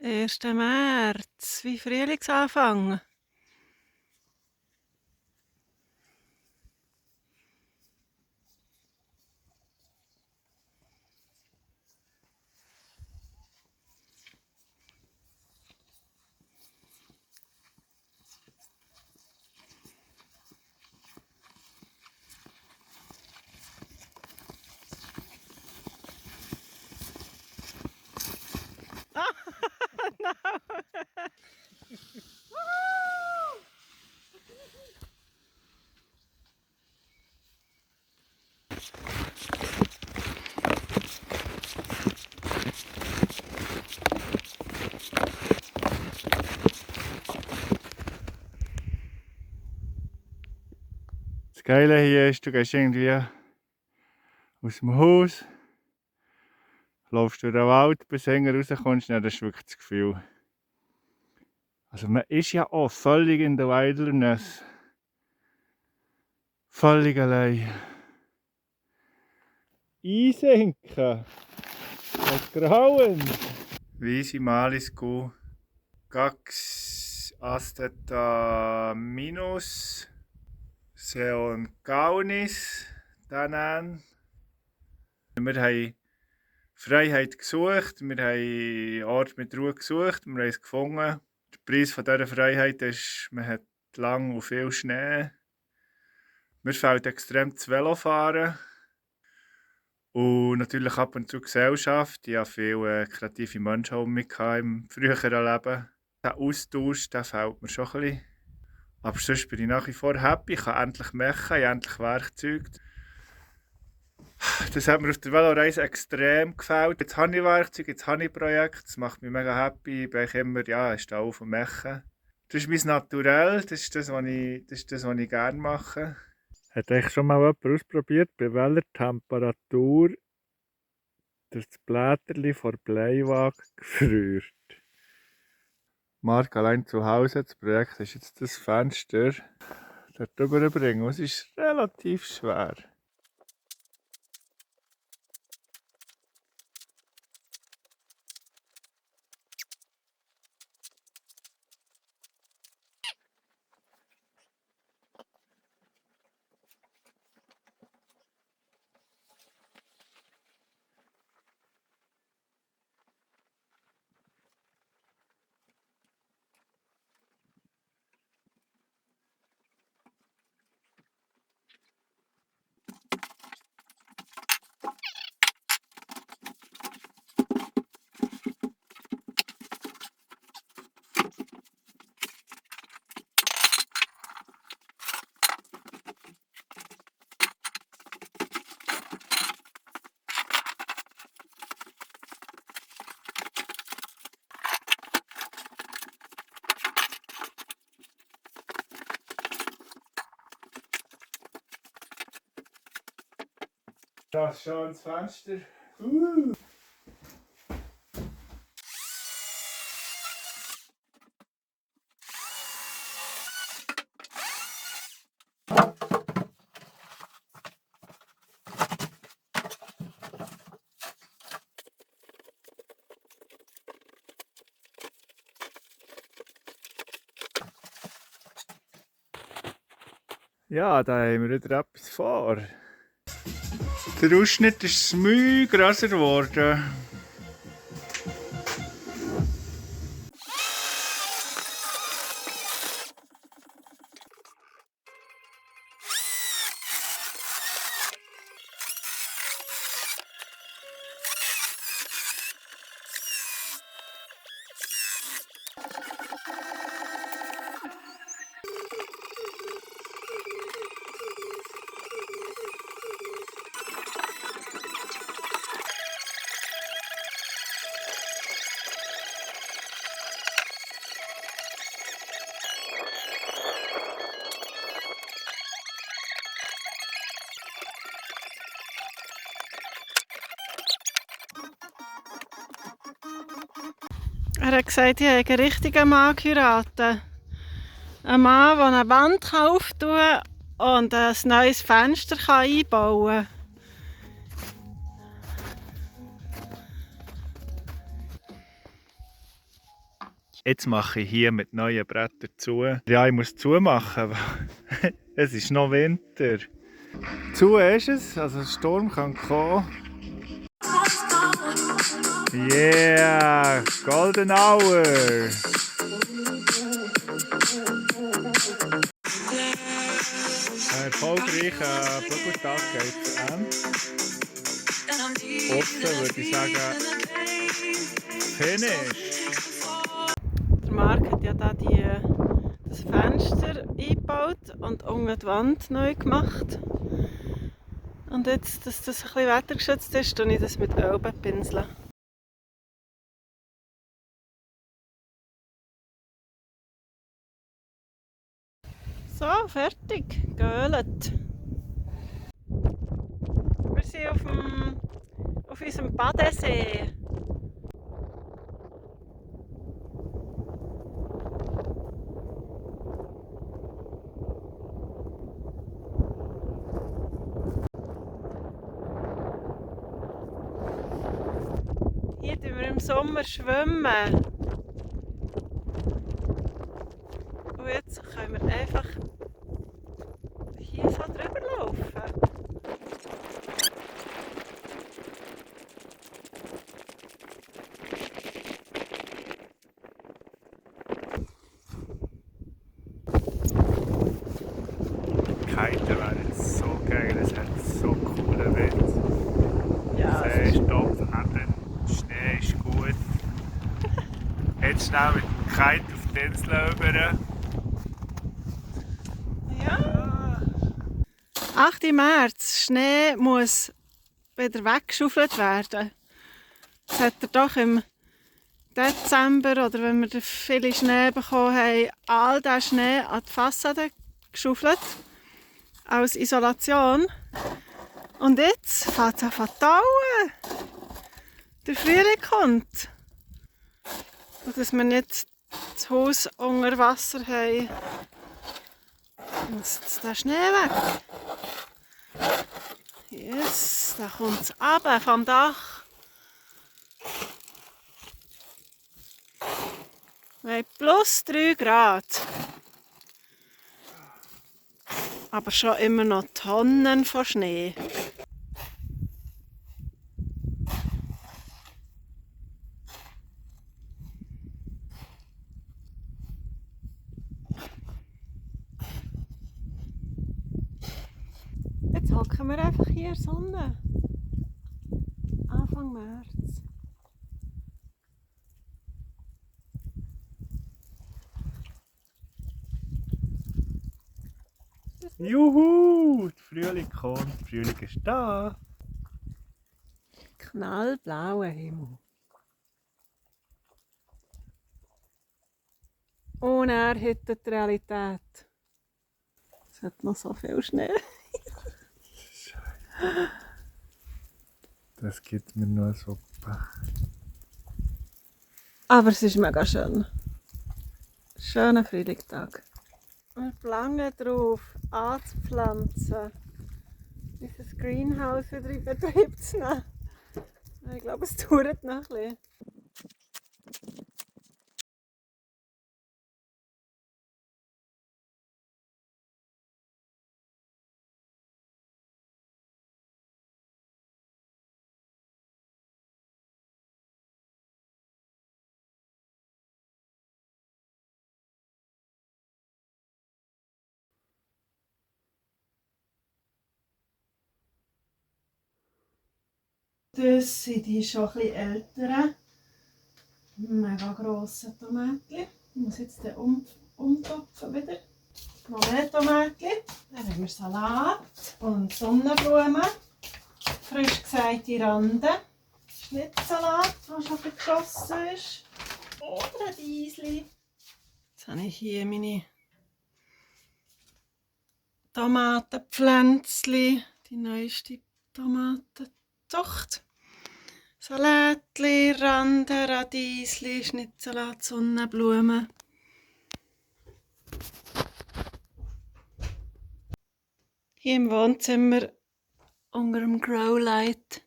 1. März, wie Frühlingsanfang. Das Geile hier ist, du gehst irgendwie aus dem Haus, läufst durch den Wald, bis hinten rauskommst, dann hast du wirklich das Gefühl. Also man ist ja auch völlig in der Wilderness. Völlig allein. Einsenken. Das Grauen. Visi malis q. Gax asteta minus. Seon kaunis. Danan. Wir haben Freiheit gesucht, wir haben einen Ort mit Ruhe gesucht, wir haben es gefunden. Der Preis von dieser Freiheit ist, man hat lang und viel Schnee. Mir fehlt extrem das Velofahren. Und natürlich ab und zu Gesellschaft. Ich hatte viele kreative Menschen um mich im früheren Leben. Der Austausch, der fehlt mir schon ein bisschen. Aber sonst bin ich nach wie vor happy. Ich kann endlich machen, ich habe endlich Werkzeuge. Das hat mir auf der Veloreise extrem gefällt. Jetzt habe ich Werkzeuge, jetzt habe ich Projekte. Das macht mich mega happy. Ich bin immer, ja, stehe auf und mache. Das ist mein Naturell, das ist das, was ich gerne mache. Hat eigentlich schon mal jemand ausprobiert, bei welcher Temperatur das Blätterli vor Bleiwagen gefriert? Marc allein zu Hause, das Projekt ist jetzt das Fenster dort rüberbringen. Es ist relativ schwer. Das ist schon das Fenster. Ja, da haben wir wieder etwas vor. Der Ausschnitt ist grösser geworden. Er hat gesagt, ich habe einen richtigen Mann geheiratet. Ein Mann, der eine Wand auftun kann und ein neues Fenster einbauen kann. Jetzt mache ich hier mit neuen Brettern zu. Ja, ich muss zumachen, weil es ist noch Winter. Zu ist es, also ein Sturm kann kommen. Yeah, Golden Hour! Ein erfolgreicher Bügeltag geht zu Ende. Offen würde ich sagen, Finish! Der Marc hat ja da das Fenster eingebaut und unten die Wand neu gemacht. Und jetzt, dass das ein bisschen wettergeschützt ist, tue ich das mit Öl pinseln. So, fertig, geölt. Wir sind auf unserem Badesee. Hier schwimmen wir im Sommer. Schwimmen. Und jetzt können wir einfach hier so drüber laufen. Kiten wäre jetzt so geil, es hat so coolen Wind. Ja, See ist top, eben, Schnee ist gut. Jetzt schnell mit dem Kite auf die Insel rüber. ja. 8. März, Schnee muss wieder weggeschaufelt werden. Das hat er doch im Dezember, oder wenn wir viele Schnee bekommen haben, all diesen Schnee an die Fassade geschaufelt. Als Isolation. Und jetzt fängt es an zu tauen. Der Frühling kommt. Und dass wir nicht das Haus unter Wasser haben, muss jetzt der Schnee weg. Yes, da kommt es runter vom Dach. Wir haben plus 3 Grad. Aber schon immer noch Tonnen von Schnee. Jetzt hocken wir einfach hier in der Sonne. Anfang März. Juhu! Der Frühling kommt, der Frühling ist da. Knallblauer Himmel. Unerhittet die Realität. Es hat noch so viel Schnee. Das gibt mir nur Suppe. Aber es ist mega schön. Schöner Frühlingstag. Wir planen darauf, anzupflanzen. Unser Greenhouse wieder in Betrieb zu nehmen. Ich glaube, es dauert noch ein bisschen. Das sind die schon etwas älteren, mega grossen Tomaten. Ich muss jetzt den umtopfen wieder. Noch mehr Tomaten. Dann haben wir Salat und Sonnenblumen. Frisch gesäte Rande. Schnittsalat, der schon vergossen ist. Oder ein Diesli. Jetzt habe ich hier meine Tomatenpflänzchen. Die neueste Tomatenzucht. Salatli, Rande, Radiesli, Schnittsalat, Sonnenblumen. Hier im Wohnzimmer unter dem Growlight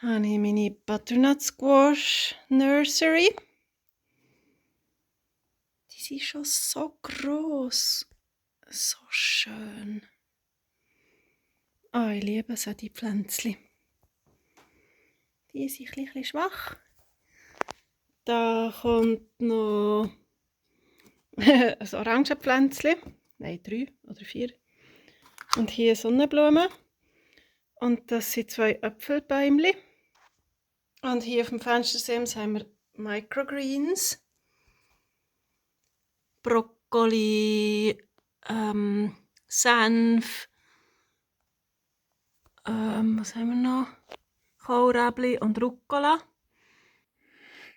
habe ich meine Butternut Squash Nursery. sind schon so gross. So schön. Ich liebe so die Pflänzchen. Die sind ein bisschen schwach. Da kommt noch ein Orangenpflänzchen. Nein, 3 oder 4. Und hier Sonnenblumen. Und das sind 2 Äpfelbäumchen. Und hier auf dem Fenstersims haben wir Microgreens. Brokkoli, Senf. Was haben wir noch? Kohlrabi und Rucola.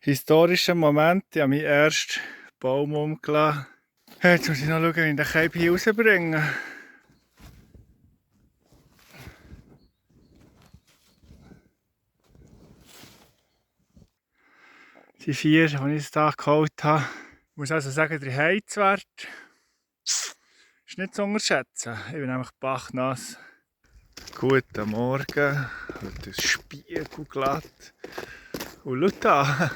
Historischer Moment, ich habe meinen ersten Baum umgelassen. Jetzt muss ich noch schauen, wie ich den Keib hier rausbringe. Die 4, die ich jetzt hier geholt habe. Ich muss also sagen, der Heizwert ist nicht zu unterschätzen. Ich bin nämlich bachnass. Guten Morgen, heute ist spiegelglatt. Und schau da,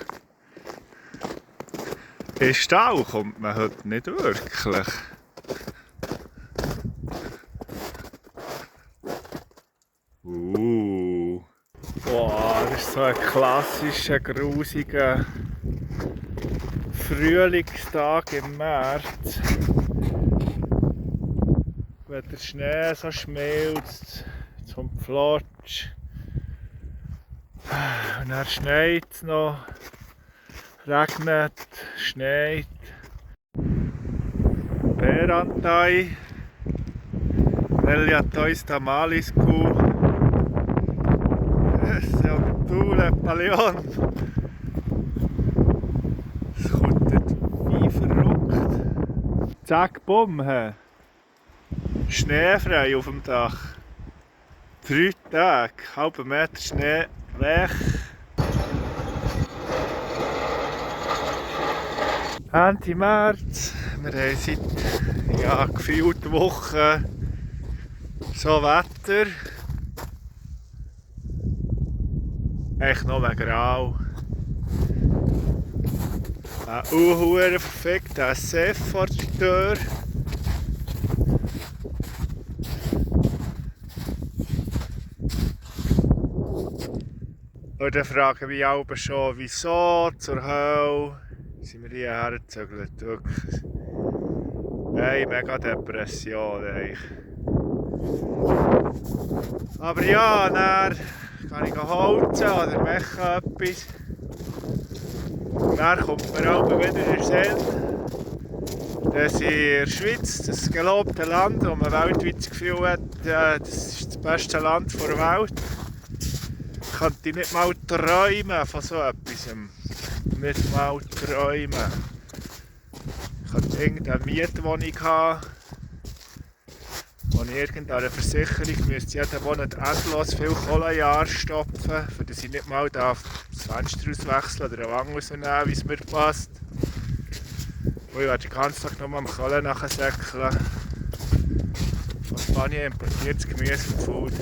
in Stau kommt man heute nicht wirklich. Boah, das ist so ein klassischer, grusiger Frühlingstag im März. Wenn der Schnee so schmilzt zum Flotsch. Und dann schneit es noch, regnet, schneit. Berantai, Eliatois Tamalisku, Tule Palion. Es kommt dort wie verrückt. Zack, bumm, schneefrei auf dem Dach. 3 Tage, halben Meter Schnee weg. Ende März, wir haben seit gefühlt Wochen so Wetter. Echt noch wegen grau. Ein unhuere verfickter Sef vor der Tür. Und dann fragen wir auch schon, wieso zur Hölle sind wir hierher gezögert. Wirklich. Hey, mega Depression eigentlich. Aber ja, dann kann ich holzen oder machen etwas. Dann kommt mir auch wieder in den Sinn, dass in der Schweiz, das gelobte Land, wo man weltweit das Gefühl hat, das ist das beste Land der Welt, könnte ich nicht mal träumen von so etwas. Nicht mal träumen. Ich hatte irgendeine Mietwohnung haben, wo ich irgendeine Versicherung müsste jeden Monat endlos viel Kohlenjahr stopfen, für dass ich nicht mal das Fenster auswechseln oder eine Wange rausnehmen, wie es mir passt. Und ich werde den ganzen Tag nur am Kohlen nachsäckeln. Von Spanien importiertes Gemüse und Food.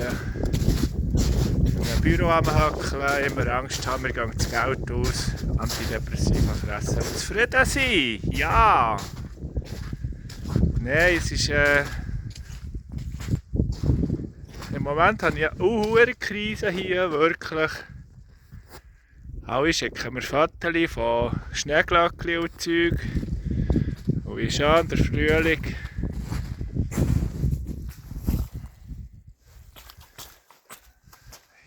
Im Büro am Hackeln, immer Angst haben, wir gehen das Geld aus, Antidepressiva fressen und zufrieden sein. Ja! Nein, es ist im Moment habe ich eine hohe Krise hier, wirklich. Alle schicken mir Fotos von Schneeglöckchen und Zeug. Und wie schön, der Frühling.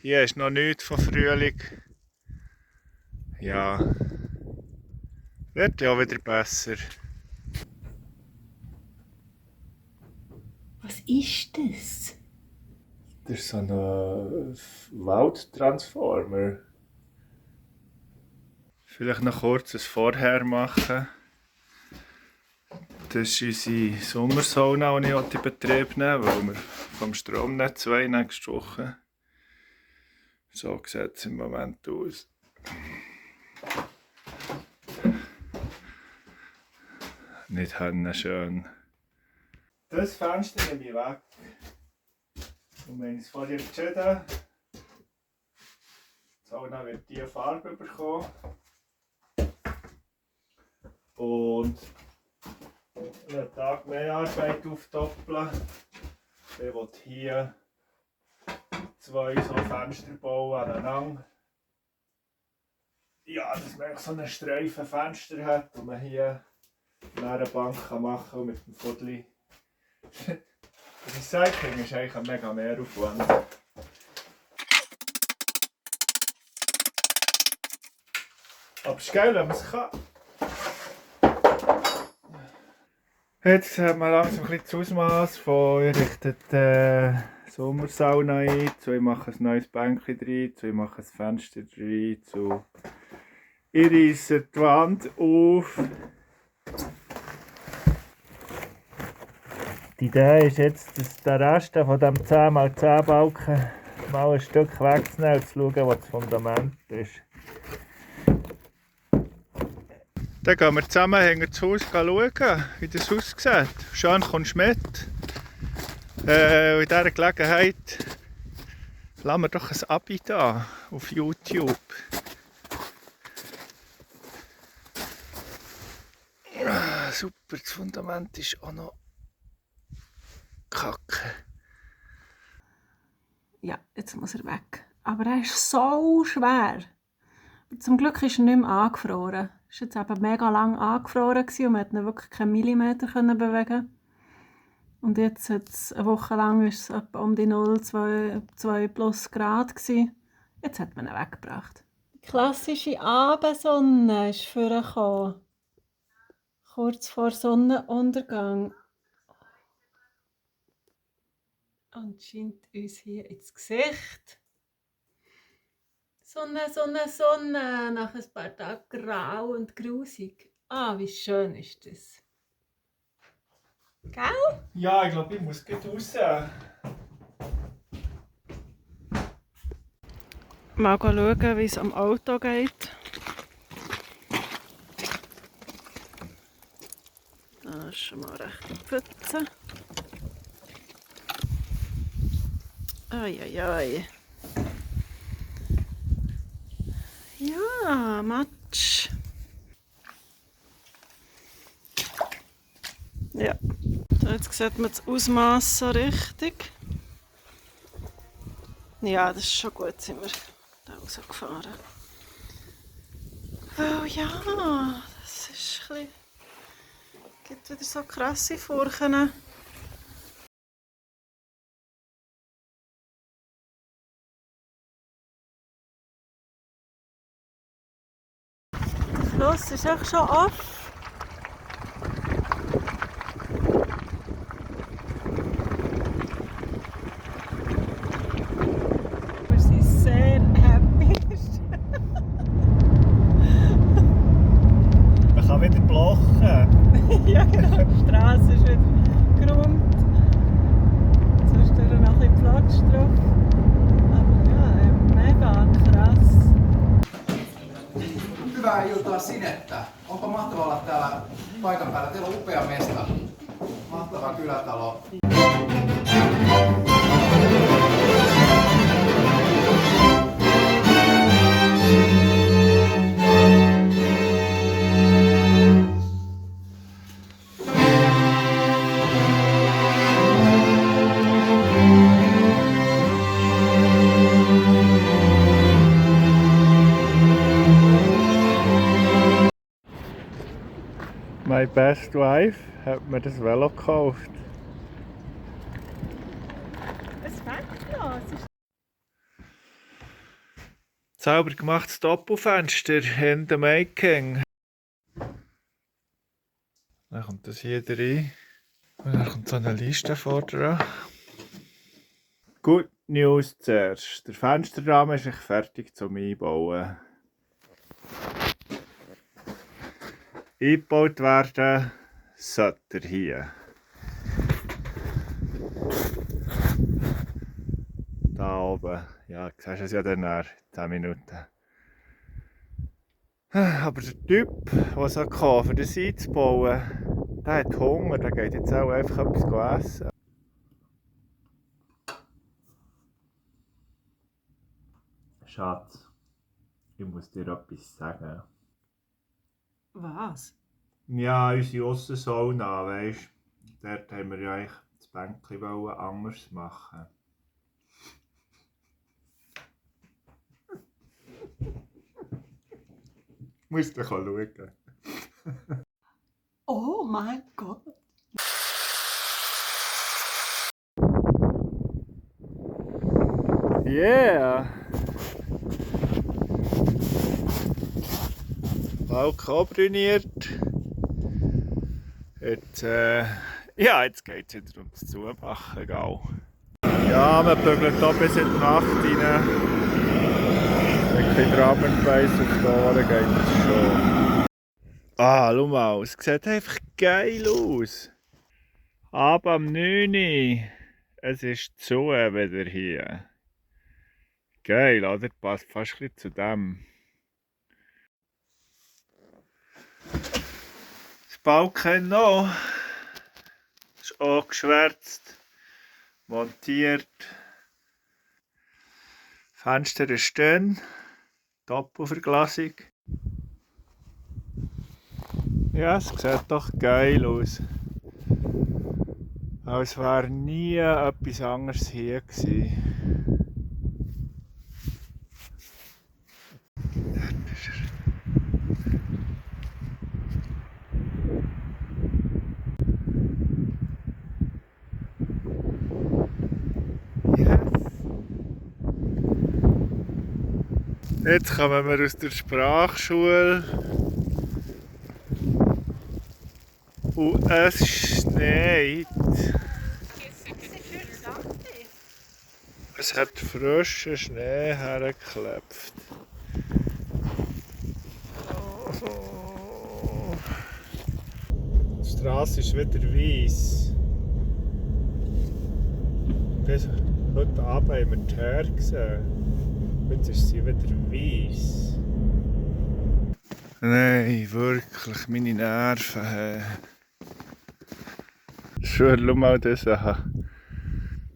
Hier ist noch nichts von Frühling. Ja, wird ja wieder besser. Was ist das? Das ist so ein Waldtransformer. Vielleicht noch kurz ein Vorher machen. Das ist unsere Sommersauna, die ich in Betrieb nehmen will, weil wir vom Stromnetz nächste Woche. So sieht es im Moment aus. Nicht schön. Das Fenster nehme ich weg. Und wenn ich es vorher entschieden, die Sauna wird diese Farbe bekommen. Und einen Tag mehr Arbeit aufdoppeln. Ich will hier 2 so Fenster bauen aneinander. Ja, dass man so einen Streifen Fenster hat und man hier eine Bank machen kann und mit dem Fudli. Das Recycling ist eigentlich ein mega Mehraufwand. Aber es ist geil, wenn man es kann. Jetzt hat man langsam ein bisschen das Ausmaß von ich richte die Sommersauna ein, ich mache ein neues Bänkchen rein, ich mache ein Fenster rein, ich reisse die Wand auf. Die Idee ist jetzt, dass der Rest von diesem 10x10 Balken mal ein Stück wegzunehmen und zu schauen, wo das Fundament ist. Dann gehen wir zusammen hinter das Haus schauen, wie das aussieht. Schön, kommst du mit. In dieser Gelegenheit lassen wir doch ein Abi da auf YouTube. Super, das Fundament ist auch noch kacke. Ja, jetzt muss er weg. Aber er ist so schwer. Zum Glück ist er nicht mehr angefroren. Er war jetzt eben mega lang angefroren und man konnte ihn wirklich keinen Millimeter bewegen. Und jetzt eine Woche lang war es etwa um die 0, 2 plus Grad gewesen. Jetzt hat man ihn weggebracht. Die klassische Abendsonne ist vorgekommen. Kurz vor Sonnenuntergang. Und scheint uns hier ins Gesicht. Sonne, Sonne, Sonne. Nach ein paar Tagen grau und grusig. Ah, wie schön ist das. Gell? Ja, ich glaube, ich muss gleich raus. Mal schauen, wie es am Auto geht. Da ist schon mal recht die Pfütze. Eieiei. Ja, Matsch. Ja, jetzt sieht man das Ausmaß so richtig. Ja, das ist schon gut, sind wir da rausgefahren. Oh ja, das ist ein bisschen... gibt wieder so krasse Furchen. Der Fluss ist echt schon off. Wir sind sehr happy. Man kann wieder blochen. Ja genau, die Straße ist wieder geräumt. Sonst ist noch ein bisschen Platz drauf. Aber ja, mega krass. Hyvää iltaa Sinettä. Onpa mahtavaa olla täällä paikan päällä. Teillä on upea mesta. Mahtava kylätalo. My best wife hat mir das Velo gekauft. Es fängt noch. Es ist Sauber gemachtes Doppelfenster in the making. Dann kommt das hier rein. Und dann kommt so eine Liste vor dran. Good News zuerst. Der Fensterrahmen ist fertig zum Einbauen. Eingebaut werden sollte er hier. Da oben. Ja, du siehst es ja dann nach 10 Minuten. Aber der Typ, der so kam, für das einzubauen, der hat Hunger, der geht jetzt auch einfach etwas essen. Schatz, ich muss dir etwas sagen. was? Ja, unsere Aussensauna, weisst du. dort haben wir ja eigentlich das Bänkchen anders machen. Musst du schauen. Oh mein Gott. Yeah! Balkon brüniert. Jetzt, jetzt geht es wieder ums Zumachen. Ja, man bügelt hier bis in die Nacht rein. Wenn kein Drum and Bass auf die Ohren geht das schon. Ah, schau mal, es sieht einfach geil aus. Ab am 9 Uhr. Es ist zu wieder hier. Geil, oder? Passt fast ein bisschen zu dem. Das Balken noch. Das ist auch geschwärzt. Montiert. Fenster ist drin. Doppelverglasung. Ja, es sieht doch geil aus. Als wäre nie etwas anderes hier gewesen. Jetzt kommen wir aus der Sprachschule und es schneit. Es hat frischen Schnee hergeklebt. Die Straße ist wieder weiss. Bis heute Abend haben wir die Heer gesehen. Jetzt ist sie wieder weiss. Nein, wirklich, meine Nerven. Hey. Schau mal das an.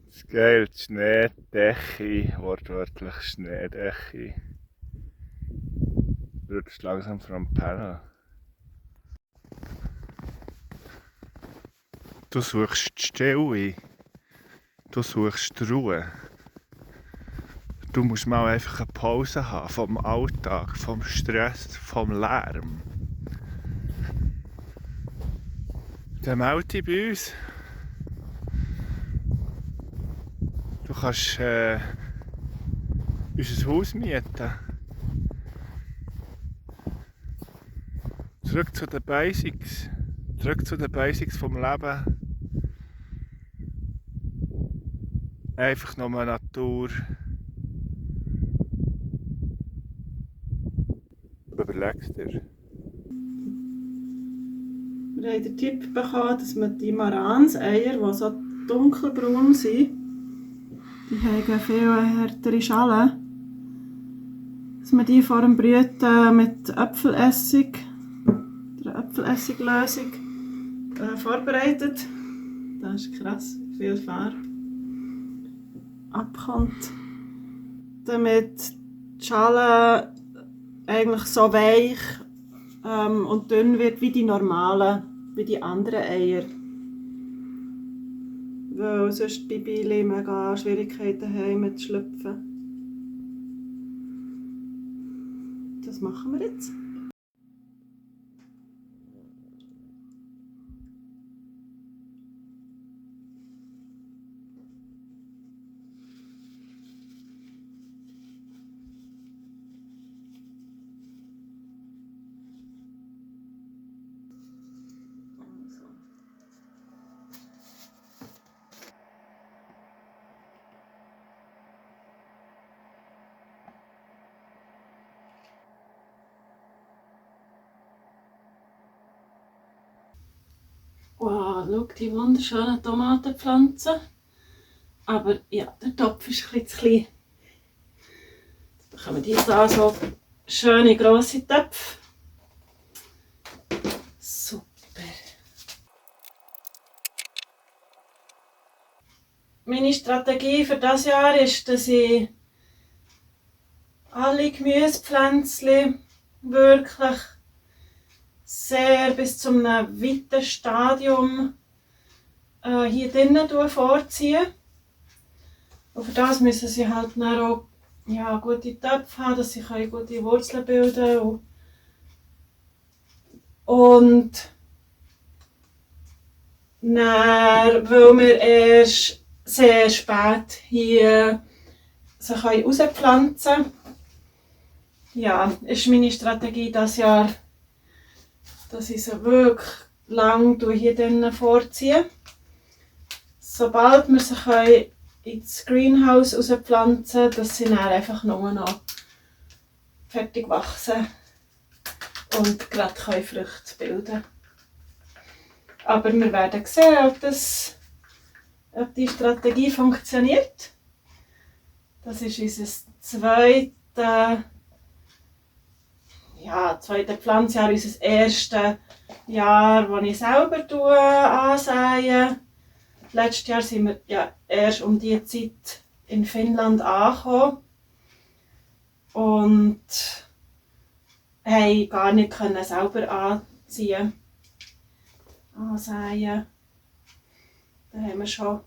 Das ist geil, die Schneedecke, wortwörtlich Schneedecke. Rutscht langsam vom Panel. Du suchst die Stille. Du suchst die Ruhe. Du musst mal einfach eine Pause haben vom Alltag, vom Stress, vom Lärm. Dann melde dich bei uns. Du kannst unser Haus mieten. Zurück zu den Basics. Zurück zu den Basics vom Leben. Einfach nur Natur. Überleg's dir. Wir haben den Tipp bekommen, dass man die Marans-Eier, die so dunkelbraun sind, die haben viel härtere Schalen, dass man die vor dem Brüten mit Apfelessig, der Apfeleessiglösung, vorbereitet. Das ist krass, wie viel Farbe abkommt. Damit die Schale eigentlich so weich und dünn wird wie die normalen, wie die anderen Eier. Weil sonst die Bibi mega Schwierigkeiten haben mit Schlüpfen. Das machen wir jetzt. Wow, schau die wunderschönen Tomatenpflanzen. Aber ja, der Topf ist ein bisschen zu klein. Jetzt bekommen wir hier so schöne grosse Töpfe. Super. Meine Strategie für dieses Jahr ist, dass ich alle Gemüsepflänzchen wirklich sehr bis zu einem weiten Stadium hier drinnen vorziehen. Und für das müssen sie halt dann auch ja, gute Töpfe haben, dass sie gute Wurzeln bilden können. Und dann, weil wir erst sehr spät hier sie rauspflanzen können, ja, ist meine Strategie dieses Jahr, dass ich sie wirklich lang hier drinnen vorziehe. Sobald wir sie ins Greenhouse rauspflanzen, dass sie dann einfach nur noch fertig wachsen und gerade Früchte bilden können. Aber wir werden sehen, ob die Strategie funktioniert. Das ist unser zweite Pflanzjahr, unser erstes Jahr, wo ich selber ansähe. Letztes Jahr sind wir ja erst um diese Zeit in Finnland angekommen und haben gar nicht selber ansäen. Da haben wir schon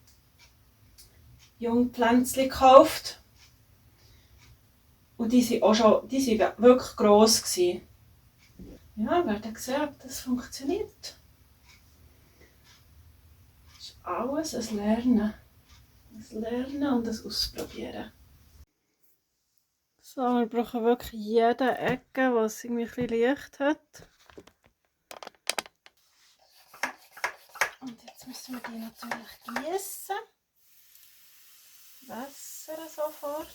Jungpflänzchen gekauft. Und die waren wirklich gross gewesen. Ja, wir werden sehen, ob das funktioniert. Das ist alles ein Lernen. Ein Lernen und ein Ausprobieren. So, wir brauchen wirklich jede Ecke, wo es irgendwie ein bisschen Licht hat. Und jetzt müssen wir die natürlich gießen. Wasser sofort.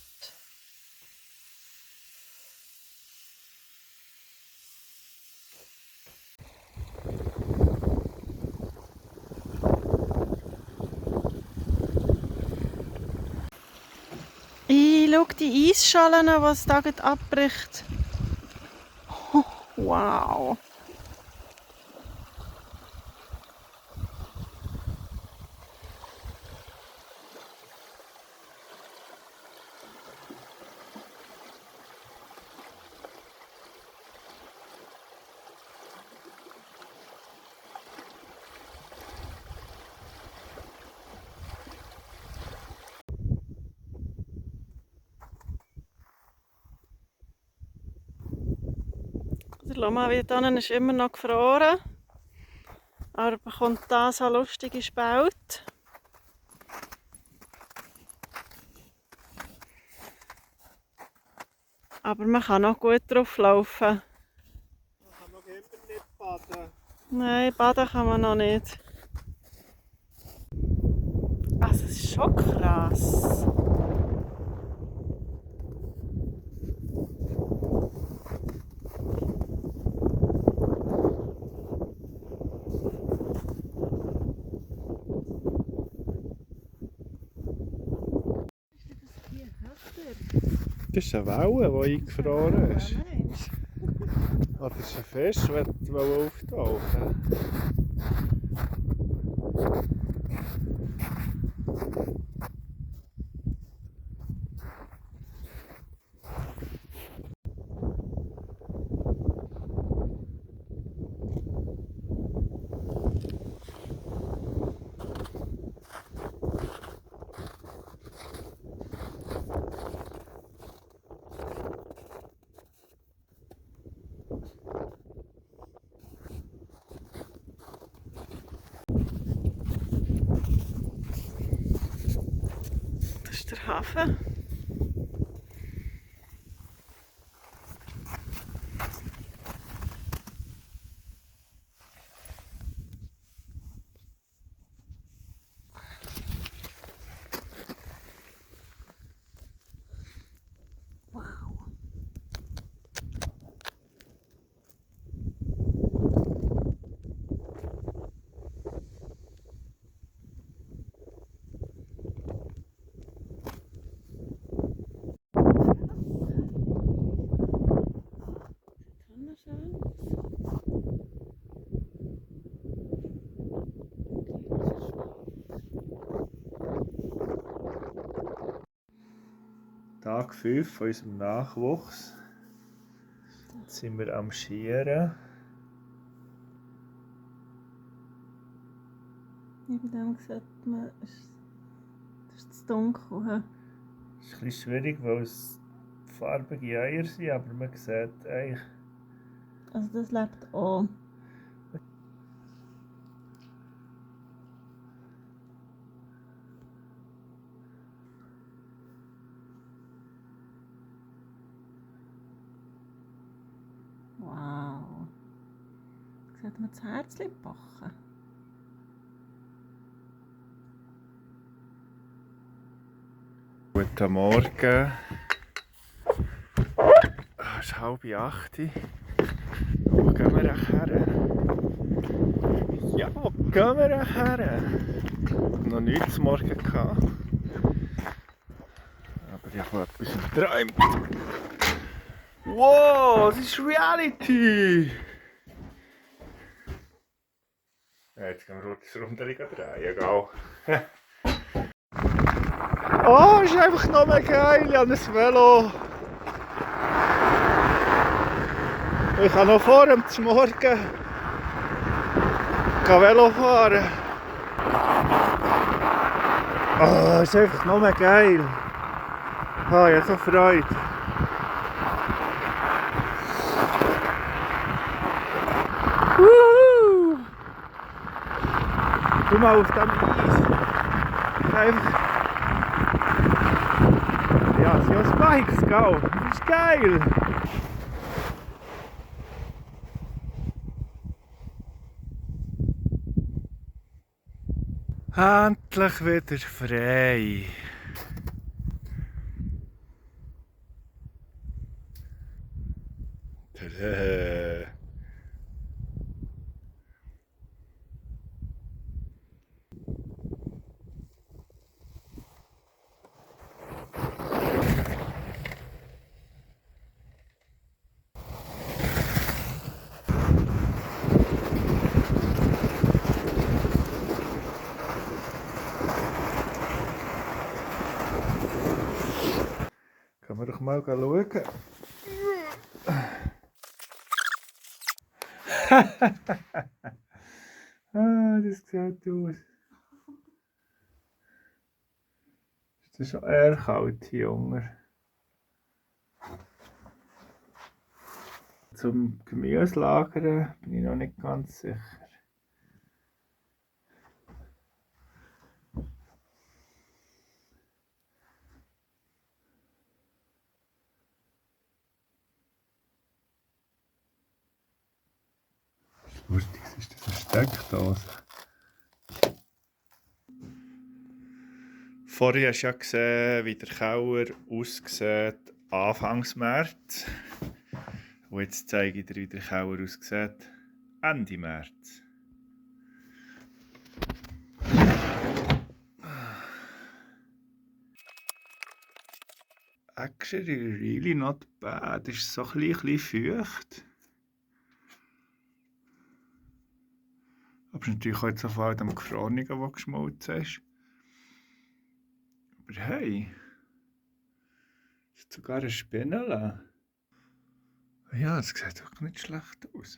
Schau die Eisschalen an, die es da abbricht. Oh, wow! Der Loma wird ist immer noch gefroren, aber bekommt da so lustige Spalt. Aber man kann noch gut drauf laufen. Man kann noch immer nicht baden. Nein, baden kann man noch nicht. Also, es ist schon krass. Das ist eine Welle, die eingefroren ist. Oder ist ein Fisch, der auftauchen will? Das ist der Hafen. Tag 5 von unserem Nachwuchs. Jetzt sind wir am Schieren. Bei dem sieht man, das ist zu dunkel. He? Das ist ein bisschen schwierig, weil es farbige Eier sind, aber man sieht eigentlich... Also das lebt auch. Wow. Da sieht man das Herzchen backen. Guten Morgen. Es ist 7:30. Wo gehen wir her? Ja, wo gehen wir her? Noch nichts zum Morgen gehabt. Aber ich habe etwas geträumt. Wow, das ist Reality! Ja, jetzt gehen wir das Runde drehen, egal. Oh, ist einfach noch mehr geil, ich habe ein Velo. Ich kann noch vor dem Morgen Velo fahren. Oh, ist einfach noch mehr geil. Oh, ich habe so Freude. Wuhu! Du mal auf dem Eis. Einfach. Ja, es sind ja Spikes, gell? Das ist geil! Endlich wieder frei! Tada. Können wir doch mal schauen. Ah, das sieht aus. Es ist schon eher kalt hier unten. Zum Gemüse lagern bin ich noch nicht ganz sicher. Lustig, ist das eine Steckdose? Vorher hast du ja gesehen, wie der Keller aussieht Anfangs März. Und jetzt zeige ich dir, wie der Keller aussieht Ende März. Actually, really not bad. Es ist so ein bisschen feucht. Aber es ist natürlich auch jetzt auf all dem Gefrorenen, das geschmolzen ist. Aber hey, es ist sogar ein Spinnele. Ja, es sieht doch nicht schlecht aus.